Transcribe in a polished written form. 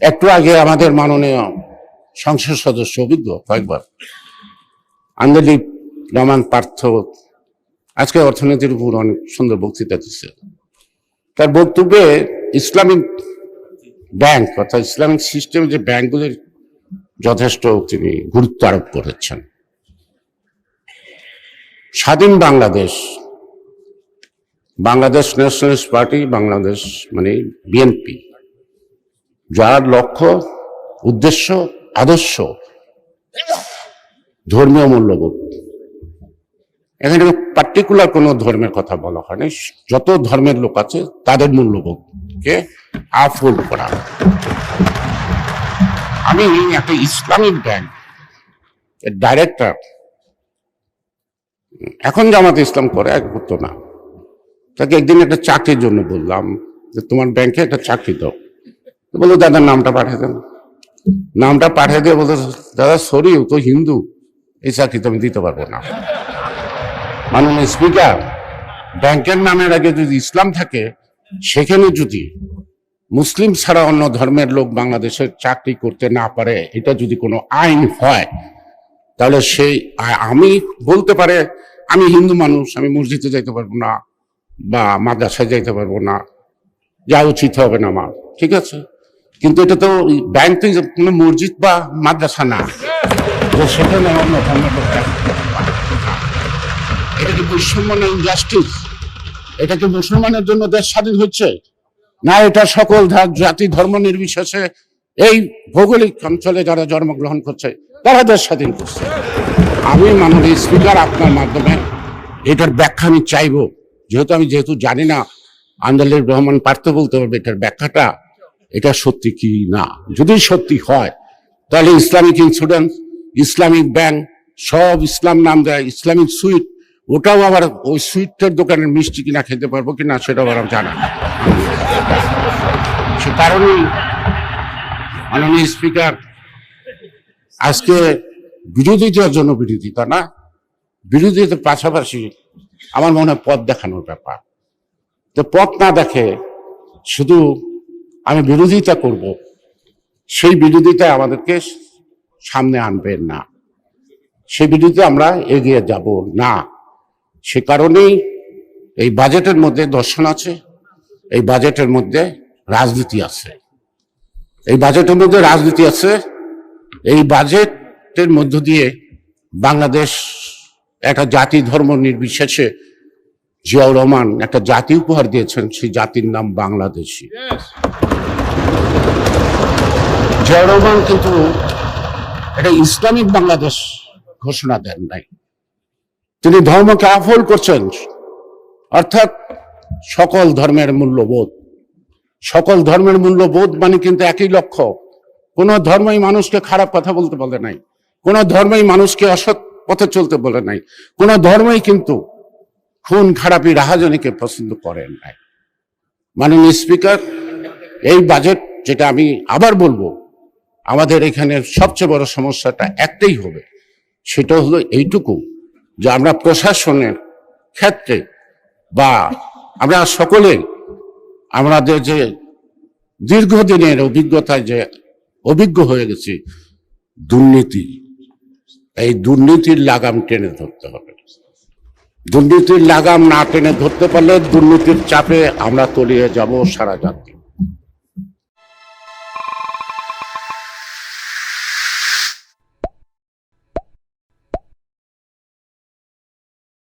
একটু আগে আমাদের মাননীয় সংসদ সদস্য অভিজ্ঞ কয়েকবার আন্দোলিক রহমান পার্থ আজকে অর্থনীতির উপর অনেক সুন্দর বক্তৃতা দিচ্ছে। তার বক্তব্যে ইসলামিক ব্যাংক অর্থাৎ ইসলামিক সিস্টেম যে ব্যাংকগুলির যথেষ্ট তিনি গুরুত্ব আরোপ করেছেন। স্বাধীন বাংলাদেশ ন্যাশনালিস্ট পার্টি, বাংলাদেশ মানে বিএনপি, যার লক্ষ্য উদ্দেশ্য আদর্শ ধর্মীয় মূল্যবোধ, এখানে পার্টিকুলার কোনো ধর্মের কথা বলা হয়নি, যত ধর্মের লোক আছে তাদের মূল্যবোধকে আফোল্ড করা। আমি একটা ইসলামিক ব্যাংক ডাইরেক্টর, এখন জামাতে ইসলাম করে, এক করতো না, তাকে একদিন একটা চাকরির জন্য বললাম যে তোমার ব্যাংকে একটা চাকরি দাও। বললো দাদা নামটা পাঠিয়ে দেন। নামটা পাঠিয়ে দিয়ে বলতো দাদা সরি ও তো হিন্দু, এই চাকরি তো আমি দিতে পারবো না। মাননীয় স্পিকার, ব্যাংকের নামের আগে যদি ইসলাম থাকে, সেখানে যদি মুসলিম ছাড়া অন্য ধর্মের লোক বাংলাদেশের চাকরি করতে না পারে, এটা যদি কোনো আইন হয়, তাহলে সেই আমি বলতে পারে আমি হিন্দু মানুষ, আমি মসজিদে যাইতে পারবো না বা মাদ্রাসায় যাইতে পারবো না, যা উচিত হবে না আমার, ঠিক আছে, কিন্তু এটা তো ব্যাংক তো কোনো মসজিদ বা মাদ্রাসা না যে সেখানে অন্য ধর্মের লোক। এটা কি বৈষম্য না ইনজাস্টিস? এটা কি মুসলমানের জন্য দেশ স্বাধীন হচ্ছে না? এটা সকল জাতি ধর্ম নির্বিশেষে এই ভৌগোলিক অঞ্চলে যারা জন্মগ্রহণ করছে তারা দেশ স্বাধীন করছে। আমি মাননীয় স্পিকার আপনার মাধ্যমে এটার ব্যাখ্যা আমি চাইব, যেহেতু জানি না, আন্দোলিক রহমান পার্থ বলতে পারবে এটার ব্যাখ্যাটা, এটা সত্যি কি না। যদি সত্যি হয় তাহলে ইসলামিক ইন্স্যুরেন্স, ইসলামিক ব্যাংক সব ইসলাম নাম দেয়, ইসলামিক সুইট, ওটাও আবার ওই সুইটের দোকানের মিষ্টি কিনা খেতে পারবো কিনা সেটাও আবার জানা। সে কারণেই মাননীয় স্পিকার, আজকে বিরোধীদের জন্য বিরোধিতা না, বিরোধীদের পাশাপাশি আমার মনে হয় পথ দেখানোর ব্যাপার। তো পথ না দেখে শুধু আমি বিরোধিতা করব, সেই বিরোধিতা আমাদেরকে সামনে আনবেন না, সেই বিরোধিতা আমরা এগিয়ে যাব না। সে কারণেই এই বাজেটের মধ্যে দর্শন আছে, এই বাজেটের মধ্যে রাজনীতি আছে, এই বাজেটের মধ্যে রাজনীতি আছে। এই বাজেটের মধ্য দিয়ে বাংলাদেশ একটা জাতি ধর্ম নির্বিশেষে জিয়াউর রহমান একটা জাতি উপহার দিয়েছেন, সেই জাতির নাম বাংলাদেশী। জিয়াউর রহমান কিন্তু একটা ইসলামিক বাংলাদেশ ঘোষণা দেন নাই, তিনি ধর্মকে আফল করছেন, অর্থাৎ সকল ধর্মের মূল্যবোধ। সকল ধর্মের মূল্যবোধ মানে কিন্তু একই লক্ষ্য। কোন ধর্মই মানুষকে খারাপ কথা বলতে বলে নাই, কোন ধর্মই মানুষকে অসৎ পথে চলতে বলে নাই, কোন ধর্মই কিন্তু খুন খারাপি রাহাজানিকে পছন্দ করেন নাই। মাননীয় স্পিকার, এই বাজেট, যেটা আমি আবার বলবো, আমাদের এখানে সবচেয়ে বড় সমস্যাটা একটাই হবে, সেটা হলো এইটুকু যে আমরা প্রশাসনের ক্ষেত্রে বা আমরা সকলে আমাদের যে দীর্ঘদিনের অভিজ্ঞতায় যে অভিজ্ঞ হয়ে গেছি, দুর্নীতি, এই দুর্নীতির লাগাম টেনে ধরতে হবে। দুর্নীতির লাগাম না টেনে ধরতে পারলে দুর্নীতির চাপে আমরা তলিয়ে যাব সারা জাতি।